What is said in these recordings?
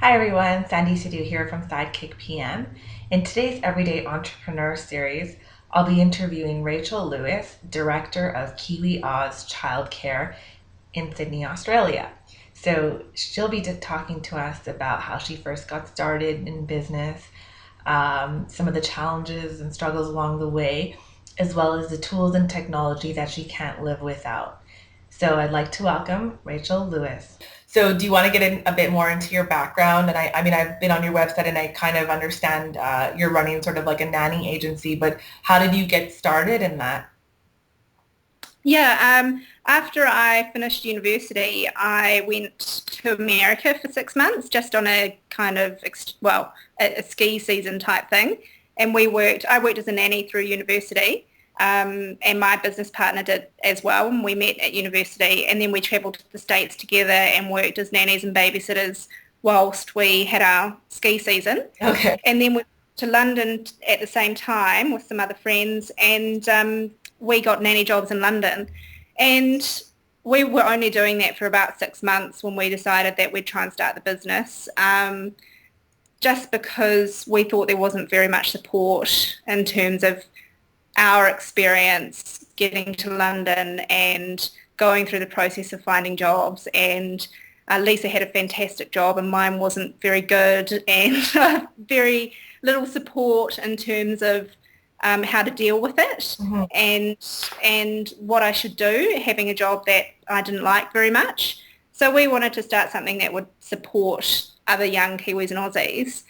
Hi everyone, Sandy Sidhu here from Sidekick PM. In today's Everyday Entrepreneur series, I'll be interviewing Rachel Lewis, Director of KiwiOz Childcare in Sydney, Australia. So she'll be talking to us about how she first got started in business, some of the challenges and struggles along the way, as well as the tools and technology that she can't live without. So I'd like to welcome Rachel Lewis. So do you want to get in a bit more into your background? And I mean, I've been on your website and I kind of understand you're running sort of like a nanny agency, but how did you get started in that? After I finished university, I went to America for 6 months, just on a kind of, a ski season type thing. And I worked as a nanny through university, and my business partner did as well. And we met at university, and then we travelled to the States together and worked as nannies and babysitters whilst we had our ski season. Okay. And then we went to London at the same time with some other friends, and we got nanny jobs in London. And we were only doing that for about 6 months when we decided that we'd try and start the business, just because we thought there wasn't very much support in terms of our experience getting to London and going through the process of finding jobs. And Lisa had a fantastic job and mine wasn't very good, and very little support in terms of how to deal with it, Mhm. and what I should do, having a job that I didn't like very much. So we wanted to start something that would support other young Kiwis and Aussies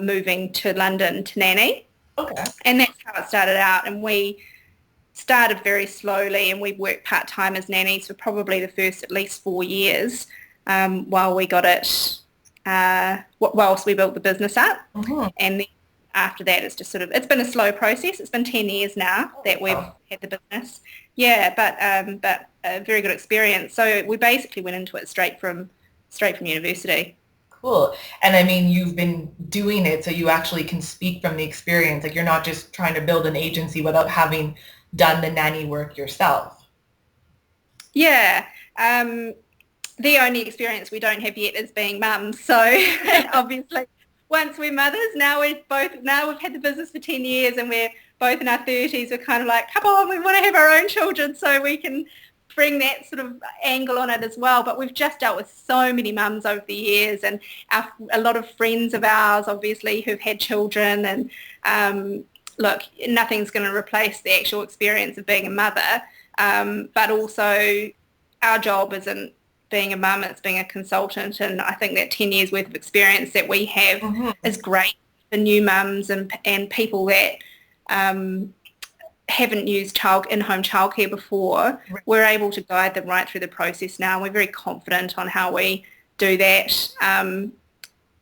moving to London to nanny. Okay. And that's how it started out. And we started very slowly, and we worked part-time as nannies for probably the first at least 4 years, while we got it, whilst we built the business up. Mhm. And then after that, it's been a slow process. It's been 10 years now that we've Oh, had the business. Yeah, but a very good experience. So we basically went into it straight from university. cool. And I mean, you've been doing it, so you actually can speak from the experience. Like you're not just trying to build an agency without having done the nanny work yourself. Yeah. The only experience we don't have yet is being mums. So obviously, once we're mothers, now we've had the business for 10 years and we're both in our 30s. We're kind of like, come on, we want to have our own children so we can bring that sort of angle on it as well. But we've just dealt with so many mums over the years, and a lot of friends of ours, obviously, who've had children. And look, nothing's going to replace the actual experience of being a mother. But also, our job isn't being a mum, it's being a consultant. And I think that 10 years worth of experience that we have Mhm. is great for new mums and people that haven't used in-home childcare before. We're able to guide them right through the process now. We're very confident on how we do that. And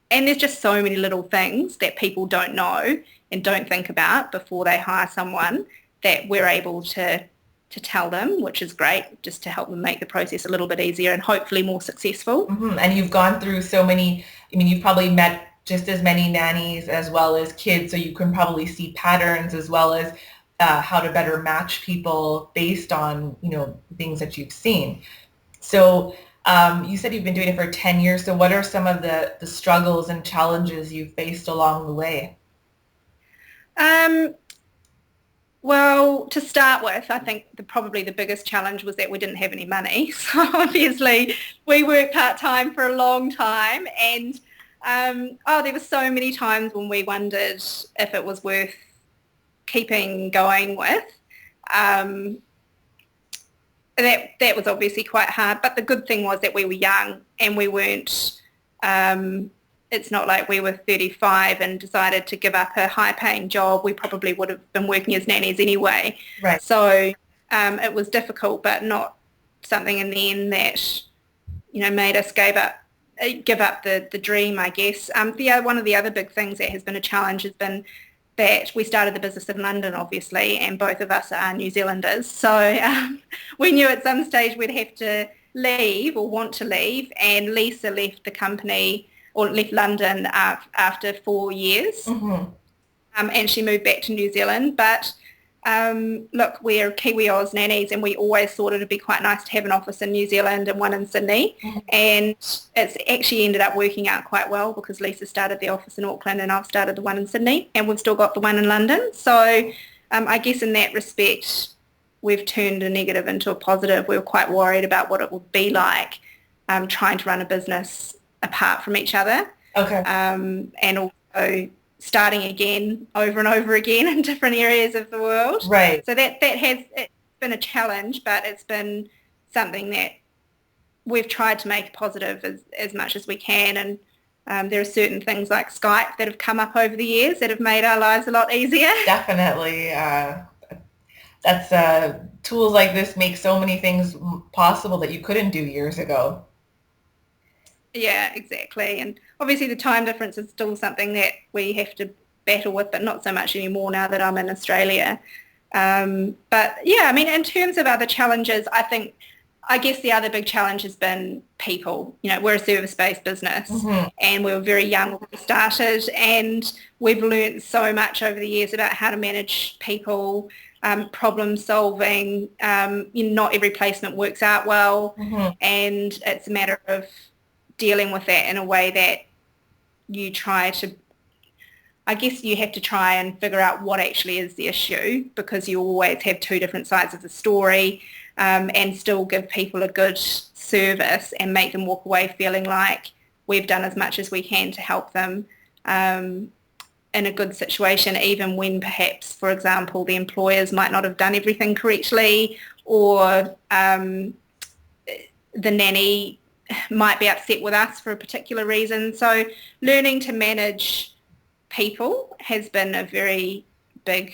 there's just so many little things that people don't know and don't think about before they hire someone that we're able to tell them, which is great, just to help them make the process a little bit easier and hopefully more successful. Mhm. And you've gone through so many, I mean, you've probably met just as many nannies as well as kids, so you can probably see patterns as well as how to better match people based on, things that you've seen. So you said you've been doing it for 10 years. So what are some of the struggles and challenges you've faced along the way? Um, well, to start with, I think probably the biggest challenge was that we didn't have any money. So obviously we worked part-time for a long time, and there were so many times when we wondered if it was worth keeping going with. Um, that was obviously quite hard, but the good thing was that we were young and we weren't, it's not like we were 35 and decided to give up a high-paying job. We probably would have been working as nannies anyway. Right. So it was difficult, but not something in the end that, made us give up the dream, I guess. One of the other big things that has been a challenge has been that we started the business in London, obviously, and both of us are New Zealanders. So we knew at some stage we'd have to leave or want to leave, and Lisa left the company or left London after 4 years, Hmm. and she moved back to New Zealand. But Look, we're KiwiOz Nannies, and we always thought it'd be quite nice to have an office in New Zealand and one in Sydney. And it's actually ended up working out quite well because Lisa started the office in Auckland and I've started the one in Sydney, and we've still got the one in London. So I guess in that respect, we've turned a negative into a positive. We were quite worried about what it would be like trying to run a business apart from each other. Okay. And also starting again over and over again in different areas of the world. Right. So it's been a challenge, but it's been something that we've tried to make positive as much as we can. And there are certain things like Skype that have come up over the years that have made our lives a lot easier. Definitely. That's tools like this make so many things possible that you couldn't do years ago. Yeah, exactly. And obviously the time difference is still something that we have to battle with, but not so much anymore now that I'm in Australia. But yeah, I mean, in terms of other challenges, I guess the other big challenge has been people. You know, we're a service-based business and we were very young when we started, and we've learned so much over the years about how to manage people, problem solving. Not every placement works out well, and it's a matter of dealing with that in a way that you try to, I guess you have to try and figure out what actually is the issue, because you always have two different sides of the story, and still give people a good service and make them walk away feeling like we've done as much as we can to help them in a good situation, even when perhaps, for example, the employers might not have done everything correctly, or the nanny might be upset with us for a particular reason. So learning to manage people has been a very big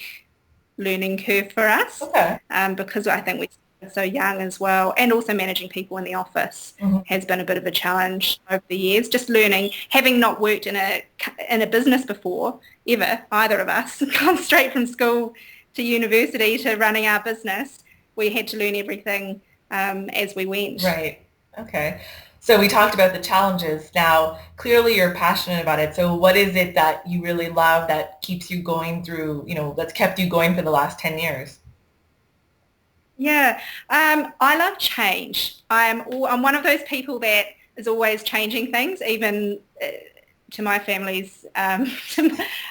learning curve for us. Okay. Because I think we started so young as well, and also managing people in the office has been a bit of a challenge over the years. Just learning, having not worked in a business before, ever, either of us, gone straight from school to university to running our business, we had to learn everything as we went. Right. Okay. So we talked about the challenges. Now, clearly you're passionate about it. So what is it that you really love that keeps you going through, that's kept you going for the last 10 years? Yeah, I love change. I'm one of those people that is always changing things, even to my family's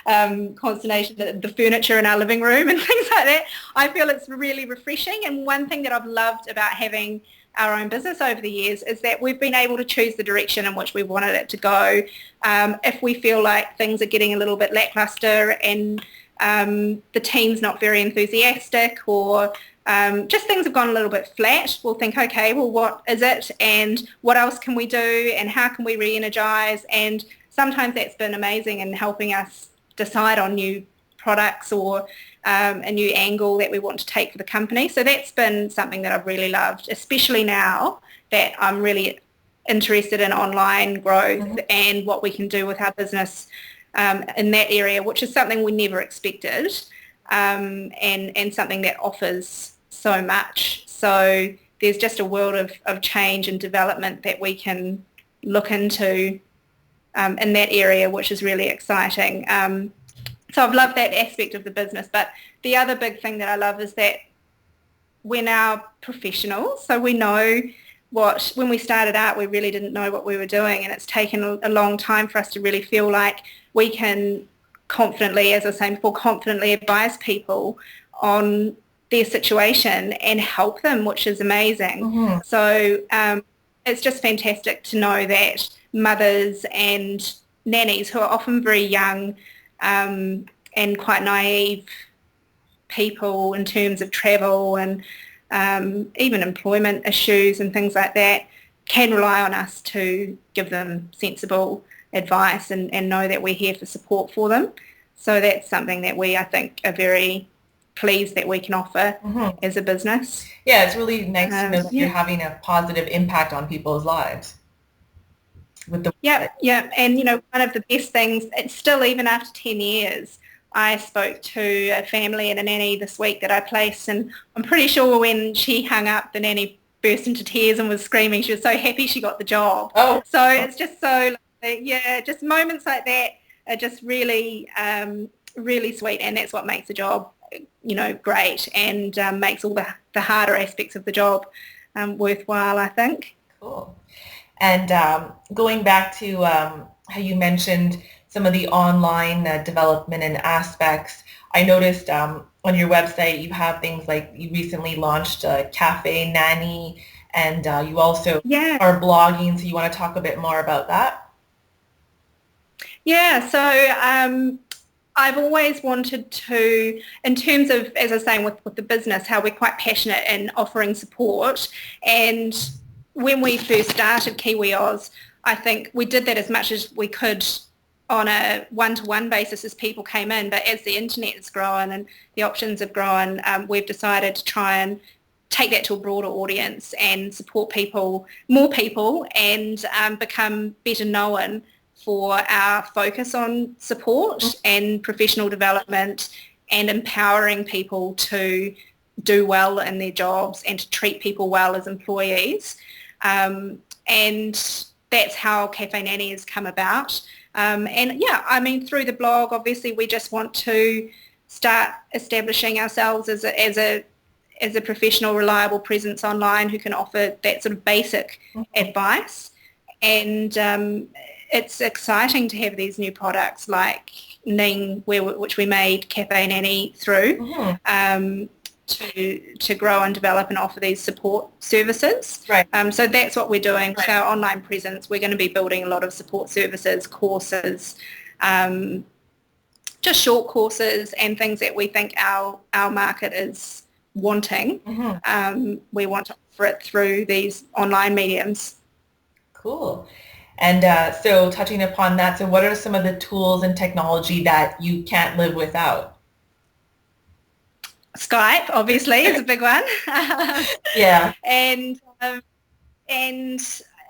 consternation, the furniture in our living room and things like that. I feel it's really refreshing. And one thing that I've loved about having our own business over the years is that we've been able to choose the direction in which we wanted it to go. If we feel like things are getting a little bit lackluster and the team's not very enthusiastic, or just things have gone a little bit flat, we'll think, okay, well, what is it, and what else can we do, and how can we re-energize? And sometimes that's been amazing in helping us decide on new products or a new angle that we want to take for the company. So that's been something that I've really loved, especially now that I'm really interested in online growth and what we can do with our business in that area, which is something we never expected, and something that offers so much. So there's just a world of change and development that we can look into in that area, which is really exciting. So I've loved that aspect of the business. But the other big thing that I love is that we're now professionals. So we know when we started out, we really didn't know what we were doing. And it's taken a long time for us to really feel like we can confidently, as I was saying before, confidently advise people on their situation and help them, which is amazing. So it's just fantastic to know that mothers and nannies who are often very young and quite naive people in terms of travel and even employment issues and things like that can rely on us to give them sensible advice and know that we're here for support for them. So that's something that we, I think, are very pleased that we can offer as a business. Yeah, it's really nice to know that you're having a positive impact on people's lives. Yeah. And, one of the best things, it's still, even after 10 years, I spoke to a family and a nanny this week that I placed, and I'm pretty sure when she hung up, the nanny burst into tears and was screaming. She was so happy she got the job. Oh. So it's just so, just moments like that are just really, really sweet, and that's what makes the job, great, and makes all the harder aspects of the job worthwhile, I think. Cool. And going back to how you mentioned some of the online development and aspects, I noticed on your website you have things like you recently launched a cafe nanny, and you also are blogging, so you want to talk a bit more about that? Yeah, so I've always wanted to, in terms of, as I was saying, with the business, how we're quite passionate in offering support. And when we first started KiwiOz, I think we did that as much as we could on a one-to-one basis as people came in. But as the internet has grown and the options have grown, we've decided to try and take that to a broader audience and support more people, and become better known for our focus on support and professional development and empowering people to do well in their jobs and to treat people well as employees. And that's how Cafe Nanny has come about. Through the blog, obviously we just want to start establishing ourselves as a professional, reliable presence online who can offer that sort of basic advice. And it's exciting to have these new products like Ning, which we made Cafe Nanny through, to grow and develop and offer these support services. Right. So that's what we're doing with our online presence. We're going to be building a lot of support services, courses, just short courses and things that we think our market is wanting. We want to offer it through these online mediums. Cool. And so touching upon that, so what are some of the tools and technology that you can't live without? Skype, obviously, is a big one. Yeah. And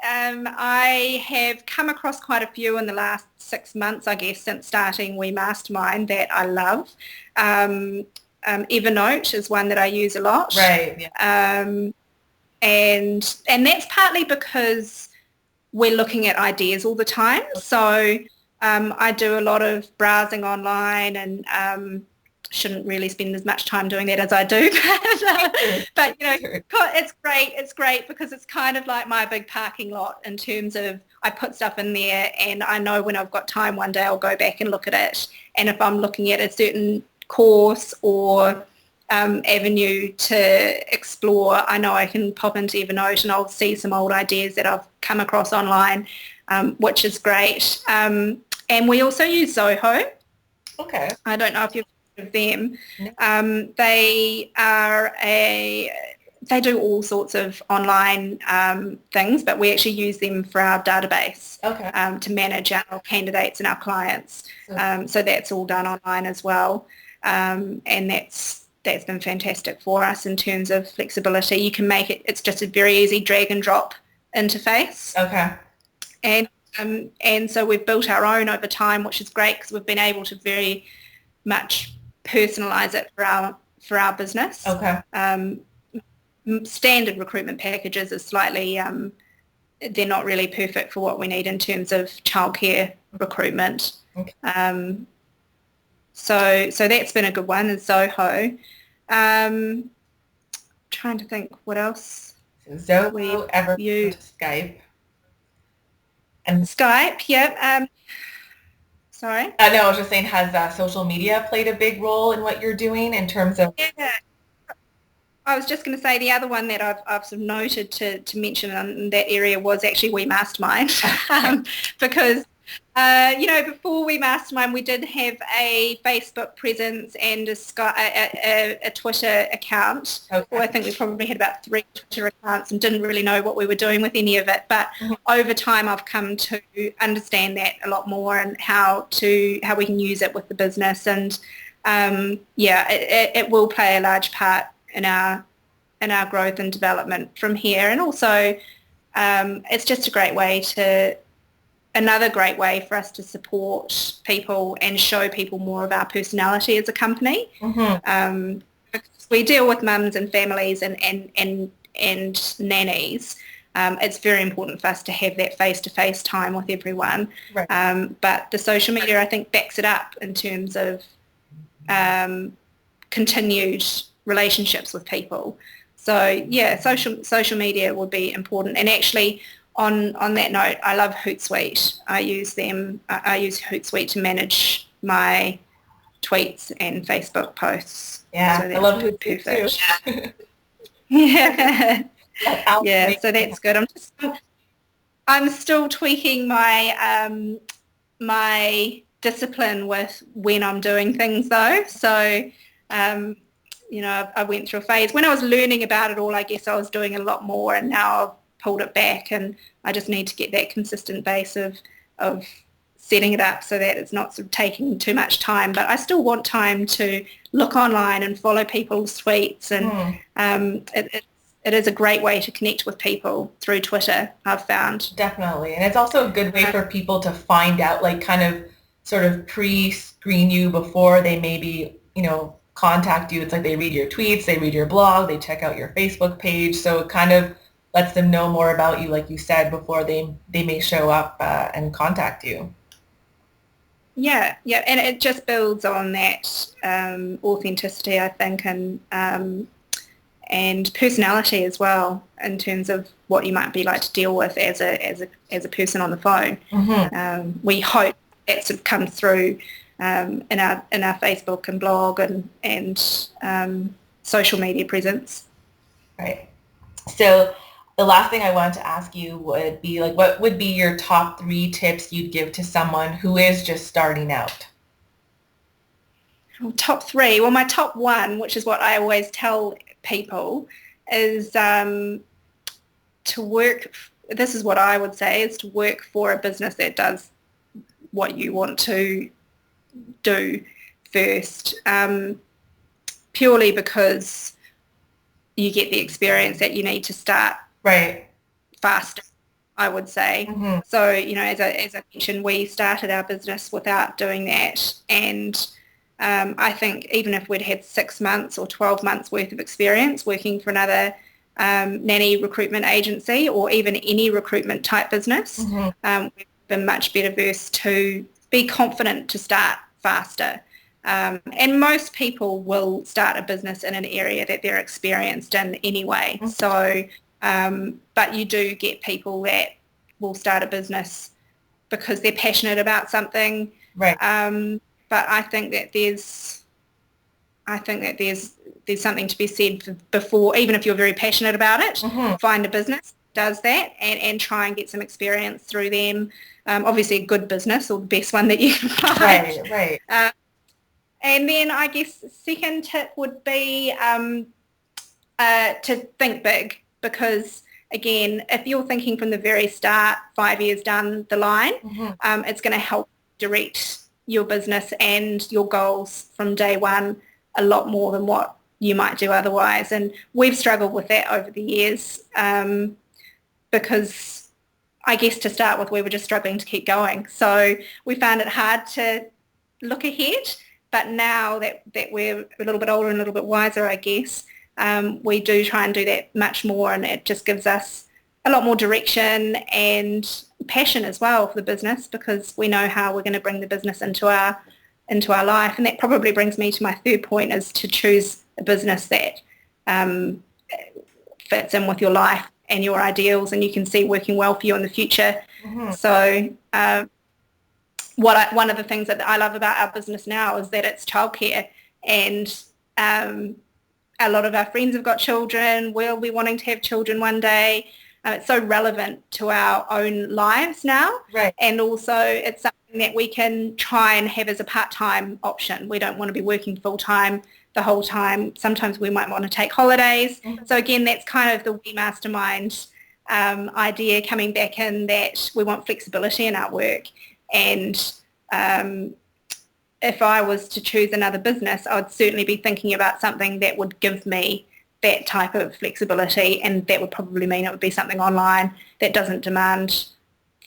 I have come across quite a few in the last 6 months, I guess, since starting We Mastermind that I love. Evernote is one that I use a lot. Right. Yeah. And that's partly because we're looking at ideas all the time. So I do a lot of browsing online, and shouldn't really spend as much time doing that as I do. But it's great. It's great because it's kind of like my big parking lot in terms of I put stuff in there, and I know when I've got time one day I'll go back and look at it. And if I'm looking at a certain course or avenue to explore, I know I can pop into Evernote and I'll see some old ideas that I've come across online, which is great. And we also use Zoho. Okay. I don't know if you've heard of them. No. They do all sorts of online things, but we actually use them for our database to manage our candidates and our clients. So that's all done online as well. And that's been fantastic for us in terms of flexibility. You can make it's just a very easy drag and drop interface. Okay. And so we've built our own over time, which is great because we've been able to very much personalize it for our business. Okay. Standard recruitment packages are slightly, they're not really perfect for what we need in terms of childcare recruitment. Okay. So that's been a good one, is Zoho. Trying to think what else. Zoho, Evernote, Skype. And Skype, yeah. Sorry? No, I was just saying, has social media played a big role in what you're doing in terms of... Yeah. I was just going to say the other one that I've sort of noted to mention in that area was actually We Mastermind, because before We Mastermind we did have a Facebook presence and a Twitter account. Or I think we probably had about 3 Twitter accounts and didn't really know what we were doing with any of it. But over time I've come to understand that a lot more and how we can use it with the business. And it will play a large part in our growth and development from here. And also it's just another great way for us to support people and show people more of our personality as a company. Because we deal with mums and families and nannies. It's very important for us to have that face-to-face time with everyone. Right. But the social media, I think, backs it up in terms of continued relationships with people. So yeah, social media would be important. And actually, on that note, I love Hootsuite. I use Hootsuite to manage my tweets and Facebook posts. Yeah, so I love Hootsuite too. Yeah. Yeah, so that's good. I'm still tweaking my discipline with when I'm doing things though. So I went through a phase when I was learning about it all. I guess I was doing a lot more, and now I've pulled it back, and I just need to get that consistent base of setting it up so that it's not sort of taking too much time. But I still want time to look online and follow people's tweets, and it is a great way to connect with people through Twitter, I've found. Definitely. And it's also a good way for people to find out, like kind of sort of pre-screen you before they maybe, contact you. It's like they read your tweets, they read your blog, they check out your Facebook page. So it kind of lets them know more about you, like you said, before they may show up and contact you. Yeah, and it just builds on that authenticity, I think, and personality as well, in terms of what you might be like to deal with as a person on the phone. Mm-hmm. We hope that sort of comes through in our Facebook and blog and social media presence. Right. So the last thing I wanted to ask you would be, like, what would be your top 3 tips you'd give to someone who is just starting out? Top 3. Well, my top 1, which is what I always tell people, is to work. This is what I would say, is to work for a business that does what you want to do first, purely because you get the experience that you need to start faster, I would say. Mm-hmm. So, as I mentioned, we started our business without doing that, and I think even if we'd had 6 months or 12 months worth of experience working for another nanny recruitment agency, or even any recruitment type business, we've been much better versed to be confident to start faster. And most people will start a business in an area that they're experienced in anyway. So, but you do get people that will start a business because they're passionate about something. Right. But I think that there's something to be said for before, even if you're very passionate about it, find a business that does that and try and get some experience through them. Obviously a good business, or the best one that you can find. Right. And then I guess the second tip would be to think big, because again, if you're thinking from the very start, 5 years down the line, it's going to help direct your business and your goals from day one a lot more than what you might do otherwise. And we've struggled with that over the years, because I guess to start with, we were just struggling to keep going. So we found it hard to look ahead. But now that we're a little bit older and a little bit wiser, I guess, we do try and do that much more, and it just gives us a lot more direction and passion as well for the business, because we know how we're going to bring the business into our life. And that probably brings me to my third point, is to choose a business that fits in with your life and your ideals, and you can see working well for you in the future. So one of the things that I love about our business now is that it's childcare, and a lot of our friends have got children. We'll be wanting to have children one day. It's so relevant to our own lives now. Right. And also it's something that we can try and have as a part-time option. We don't want to be working full-time the whole time. Sometimes we might want to take holidays. So again, that's kind of the We Mastermind idea coming back in, that we want flexibility in our work. And if I was to choose another business, I'd certainly be thinking about something that would give me that type of flexibility, and that would probably mean it would be something online that doesn't demand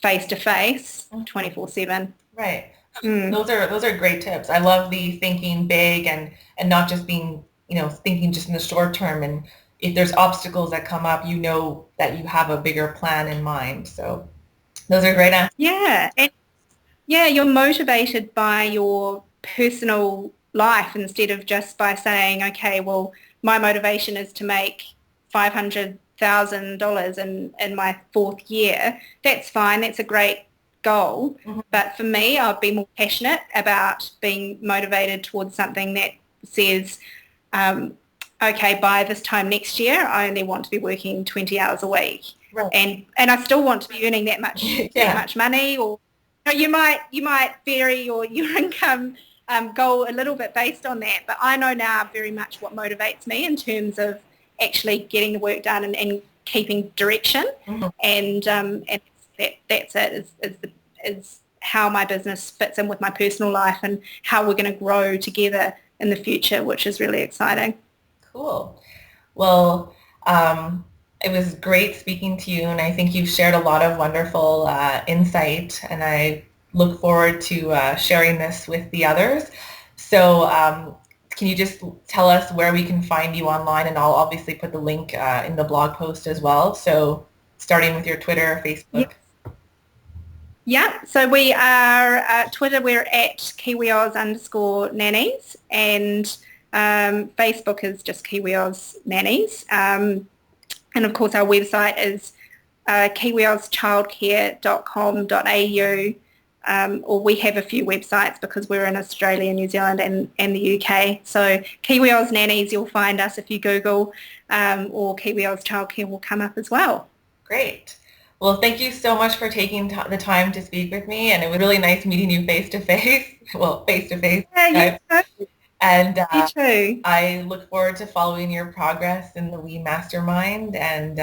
face-to-face 24/7. Right. Those are great tips. I love the thinking big and not just being, thinking just in the short term. And if there's obstacles that come up, that you have a bigger plan in mind. So those are great answers. Yeah. And yeah, you're motivated by your personal life instead of just by saying, okay, well, my motivation is to make $500,000 in my fourth year. That's fine. That's a great goal. But for me, I'd be more passionate about being motivated towards something that says, okay, by this time next year, I only want to be working 20 hours a week. Right. And I still want to be earning that much that much money, or you might vary your income goal a little bit based on that. But I know now very much what motivates me in terms of actually getting the work done and keeping direction. And that's it. Is how my business fits in with my personal life and how we're going to grow together in the future, which is really exciting. Cool. Well, it was great speaking to you, and I think you've shared a lot of wonderful insight, and I look forward to sharing this with the others. So can you just tell us where we can find you online? And I'll obviously put the link in the blog post as well. So starting with your Twitter, Facebook. Yeah, so we are Twitter, we're at KiwiOz _nannies, and Facebook is just KiwiOz Nannies. And of course our website is kiwiozchildcare.com.au, or we have a few websites because we're in Australia, New Zealand and the UK. So KiwiOz Nannies, you'll find us if you Google, or KiwiOz Childcare will come up as well. Great. Well, thank you so much for taking the time to speak with me, and it was really nice meeting you face-to-face. Well, face-to-face. Yeah, you too. And you too. I look forward to following your progress in the We Mastermind and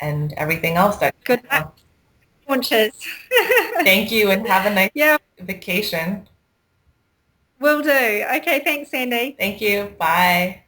everything else. Good luck. Launches. Thank you, and have a nice vacation. Will do. Okay, thanks, Sandy. Thank you. Bye.